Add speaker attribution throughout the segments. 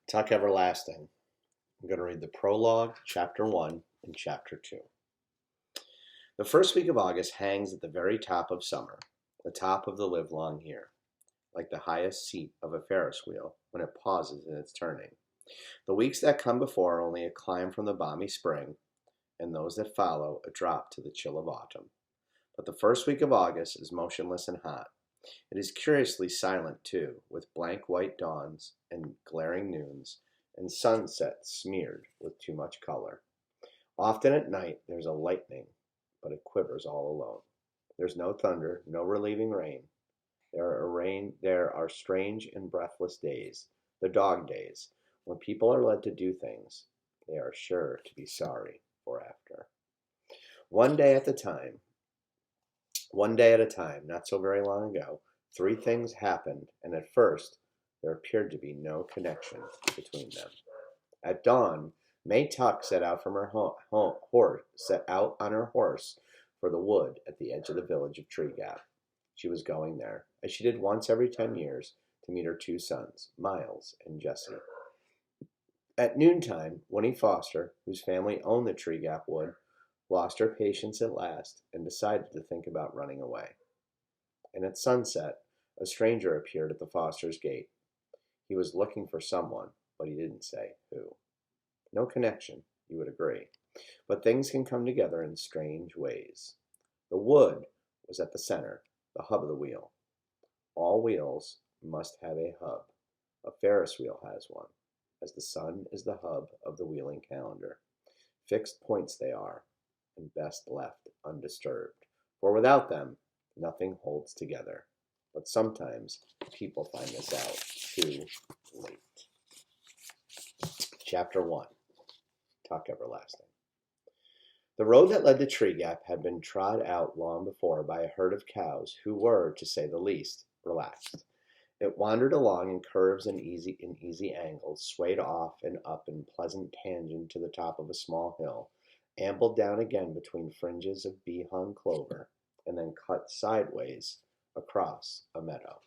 Speaker 1: Tuck Everlasting. I'm going to read the prologue, chapter 1, and chapter 2. The first week of August hangs at the very top of summer, the top of the livelong year, like the highest seat of a Ferris wheel when it pauses in its turning. The weeks that come before are only a climb from the balmy spring, and those that follow a drop to the chill of autumn. But the first week of August is motionless and hot. It is curiously silent, too, with blank white dawns and glaring noons, and sunsets smeared with too much color. Often at night there's a lightning, but it quivers all alone. There's no thunder, no relieving rain. There are strange and breathless days, the dog days, when people are led to do things they are sure to be sorry for after. One day at a time, not so very long ago, three things happened, and at first there appeared to be no connection between them. At dawn, May Tuck set out on her horse for the wood at the edge of the village of Tree Gap. She was going there, as she did once every 10 years, to meet her two sons, Miles and Jesse. At noontime, Winnie Foster, whose family owned the Tree Gap wood, lost her patience at last and decided to think about running away. And at sunset, a stranger appeared at the Fosters' gate. He was looking for someone, but he didn't say who. No connection, you would agree, but things can come together in strange ways. The wood was at the center, the hub of the wheel. All wheels must have a hub. A Ferris wheel has one, as the sun is the hub of the wheeling calendar. Fixed points they are, and best left undisturbed, for without them, nothing holds together. But sometimes people find this out too late. Chapter 1. Tuck Everlasting. The road that led to Tree Gap had been trod out long before by a herd of cows who were, to say the least, relaxed. It wandered along in curves and easy angles, swayed off and up in pleasant tangent to the top of a small hill, ambled down again between fringes of bee-hung clover, and then cut sideways across a meadow.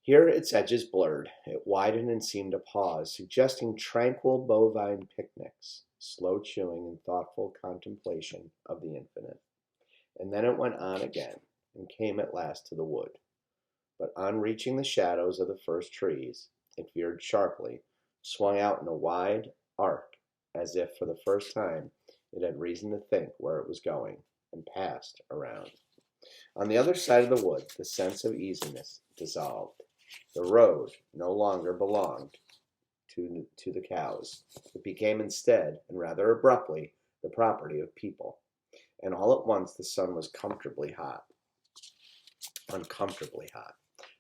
Speaker 1: Here its edges blurred, it widened and seemed to pause, suggesting tranquil bovine picnics, slow chewing and thoughtful contemplation of the infinite. And then it went on again, and came at last to the wood. But on reaching the shadows of the first trees, it veered sharply, swung out in a wide arc, as if for the first time it had reason to think where it was going, and passed around. On the other side of the wood, the sense of easiness dissolved. The road no longer belonged to the cows. It became instead, and rather abruptly, the property of people. And all at once the sun was uncomfortably hot.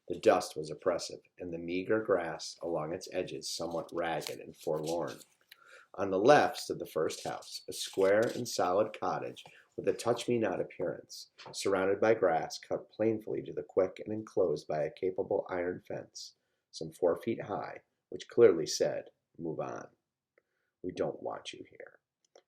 Speaker 1: The dust was oppressive, and the meager grass along its edges somewhat ragged and forlorn. On the left stood the first house, a square and solid cottage with a touch-me-not appearance, surrounded by grass cut plainly to the quick and enclosed by a capable iron fence, some 4 feet high, which clearly said, "Move on. We don't want you here."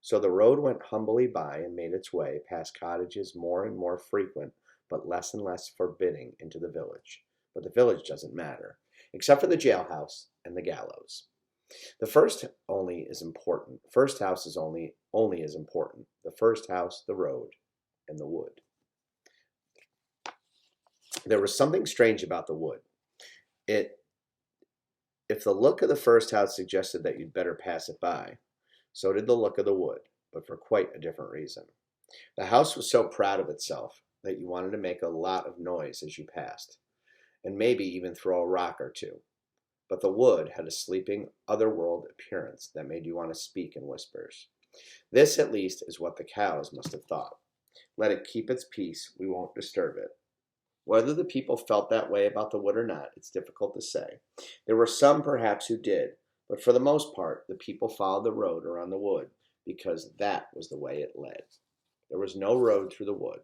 Speaker 1: So the road went humbly by and made its way past cottages more and more frequent, but less and less forbidding into the village. But the village doesn't matter, except for the jailhouse and the gallows. The first house is only as important. The first house, the road, and the wood. There was something strange about the wood. If the look of the first house suggested that you'd better pass it by, so did the look of the wood, but for quite a different reason. The house was so proud of itself that you wanted to make a lot of noise as you passed, and maybe even throw a rock or two. But the wood had a sleeping, otherworld appearance that made you want to speak in whispers. This, at least, is what the cows must have thought. Let it keep its peace, we won't disturb it. Whether the people felt that way about the wood or not, it's difficult to say. There were some, perhaps, who did, but for the most part, the people followed the road around the wood because that was the way it led. There was no road through the wood,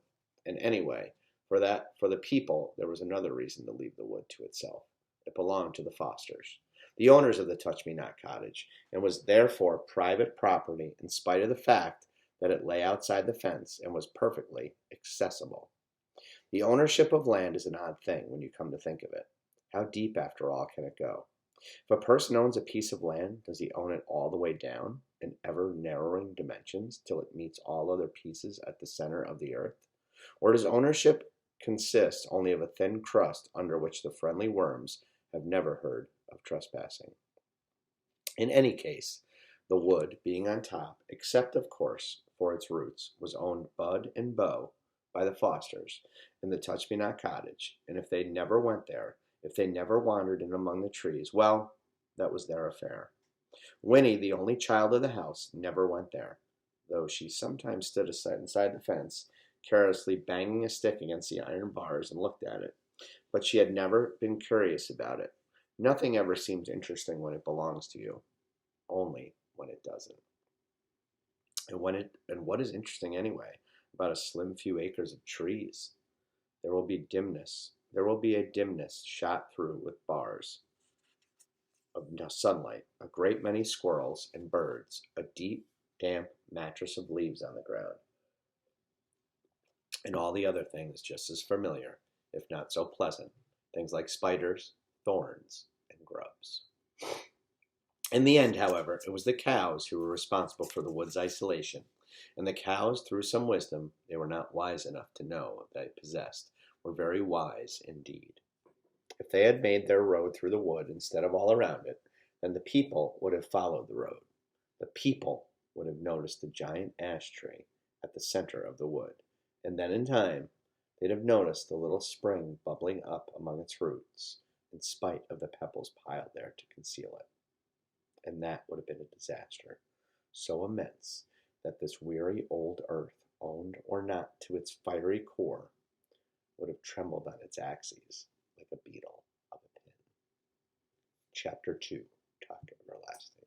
Speaker 1: and anyway, for the people, there was another reason to leave the wood to itself. It belonged to the Fosters, the owners of the Touch-Me-Not cottage, and was therefore private property in spite of the fact that it lay outside the fence and was perfectly accessible. The ownership of land is an odd thing when you come to think of it. How deep, after all, can it go? If a person owns a piece of land, does he own it all the way down in ever narrowing dimensions till it meets all other pieces at the center of the earth? Or does ownership consist only of a thin crust under which the friendly worms have never heard of trespassing? In any case, the wood being on top, except of course for its roots, was owned Bud and Bo by the Fosters in the Touch-Me-Not cottage, and if they never went there, if they never wandered in among the trees, well, that was their affair. Winnie, the only child of the house, never went there, though she sometimes stood inside the fence, carelessly banging a stick against the iron bars and looked at it. But she had never been curious about it. Nothing ever seems interesting when it belongs to you, only when it doesn't. And what is interesting anyway about a slim few acres of trees? There will be dimness. There will be a dimness shot through with bars of sunlight, a great many squirrels and birds, a deep, damp mattress of leaves on the ground, and all the other things just as familiar, if not so pleasant, things like spiders, thorns, and grubs. In the end, however, it was the cows who were responsible for the wood's isolation, and the cows, through some wisdom they were not wise enough to know they possessed, were very wise indeed. If they had made their road through the wood instead of all around it, then the people would have followed the road. The people would have noticed the giant ash tree at the center of the wood, and then in time they'd have noticed the little spring bubbling up among its roots, in spite of the pebbles piled there to conceal it. And that would have been a disaster, so immense that this weary old earth, owned or not to its fiery core, would have trembled on its axes like a beetle of a pin. Chapter 2, Tuck Everlasting.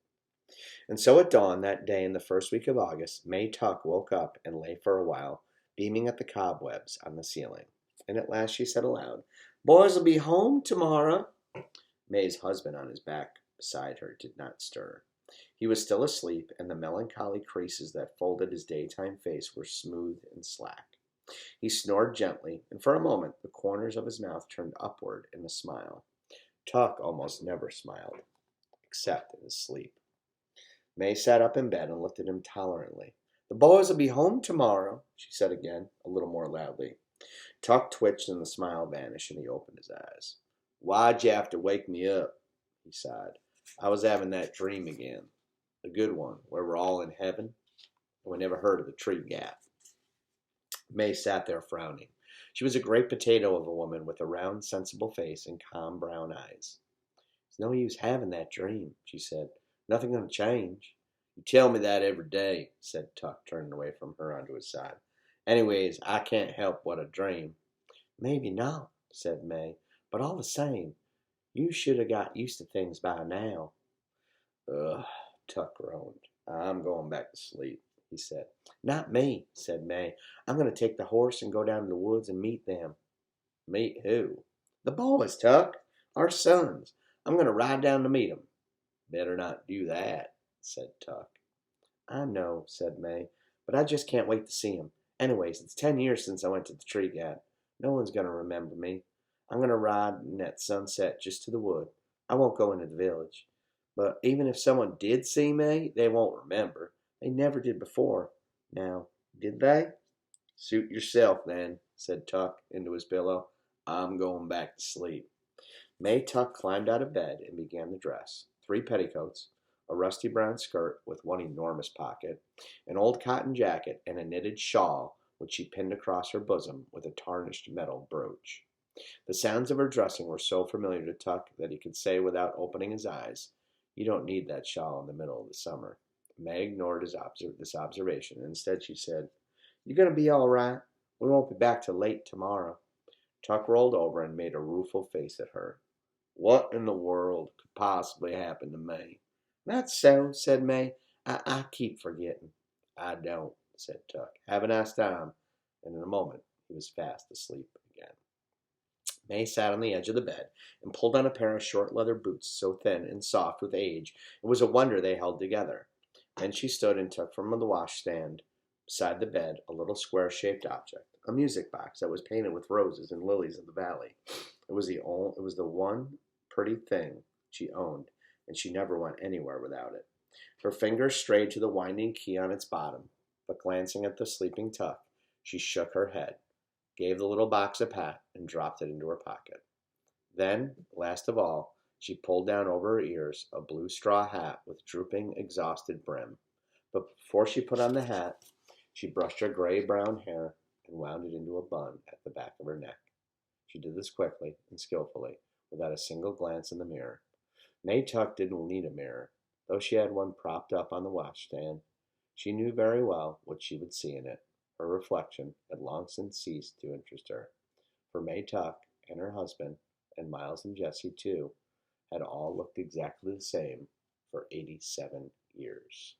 Speaker 1: And so at dawn that day in the first week of August, May Tuck woke up and lay for a while, beaming at the cobwebs on the ceiling. And at last she said aloud, "Boys'll be home tomorrow." May's husband on his back beside her did not stir. He was still asleep, and the melancholy creases that folded his daytime face were smooth and slack. He snored gently, and for a moment the corners of his mouth turned upward in a smile. Tuck almost never smiled, except in his sleep. May sat up in bed and looked at him tolerantly. "The boys'll be home tomorrow," she said again, a little more loudly. Tuck twitched and the smile vanished, and he opened his eyes. "Why'd you have to wake me up?" he sighed. "I was having that dream again. A good one, where we're all in heaven, and we never heard of the tree gap." May sat there frowning. She was a great potato of a woman with a round, sensible face and calm brown eyes. "It's no use having that dream," she said. "Nothing going to change." "You tell me that every day," said Tuck, turning away from her onto his side. "Anyways, I can't help what I dream." "Maybe not," said May, "but all the same, you should have got used to things by now." "Ugh," Tuck groaned. "I'm going back to sleep," he said. "Not me," said May. "I'm going to take the horse and go down to the woods and meet them." "Meet who?" "The boys, Tuck. Our sons. I'm going to ride down to meet 'em." "Better not do that," said Tuck. "I know," said May, "but I just can't wait to see 'em. Anyways, it's 10 years since I went to the tree gap. No one's going to remember me. I'm going to ride in at sunset just to the wood. I won't go into the village. But even if someone did see me, they won't remember. They never did before. Now, did they?" "Suit yourself, then," said Tuck into his pillow. "I'm going back to sleep." May Tuck climbed out of bed and began to dress. 3 petticoats, a rusty brown skirt with one enormous pocket, an old cotton jacket, and a knitted shawl which she pinned across her bosom with a tarnished metal brooch. The sounds of her dressing were so familiar to Tuck that he could say without opening his eyes, "You don't need that shawl in the middle of the summer." May ignored this observation, and instead she said, "You're going to be all right. We won't be back till late tomorrow." Tuck rolled over and made a rueful face at her. "What in the world could possibly happen to me?" "That's so," said May. I keep forgetting." "I don't," said Tuck. "Have a nice time." And in a moment he was fast asleep again. May sat on the edge of the bed and pulled on a pair of short leather boots so thin and soft with age it was a wonder they held together. Then she stood and took from the washstand beside the bed a little square-shaped object, a music box that was painted with roses and lilies of the valley. It was the one pretty thing she owned, and she never went anywhere without it. Her fingers strayed to the winding key on its bottom, but glancing at the sleeping Tuck, she shook her head, gave the little box a pat, and dropped it into her pocket. Then, last of all, she pulled down over her ears a blue straw hat with drooping, exhausted brim. But before she put on the hat, she brushed her gray-brown hair and wound it into a bun at the back of her neck. She did this quickly and skillfully, without a single glance in the mirror. May Tuck didn't need a mirror, though she had one propped up on the washstand. She knew very well what she would see in it. Her reflection had long since ceased to interest her, for May Tuck and her husband, and Miles and Jessie too, had all looked exactly the same for 87 years.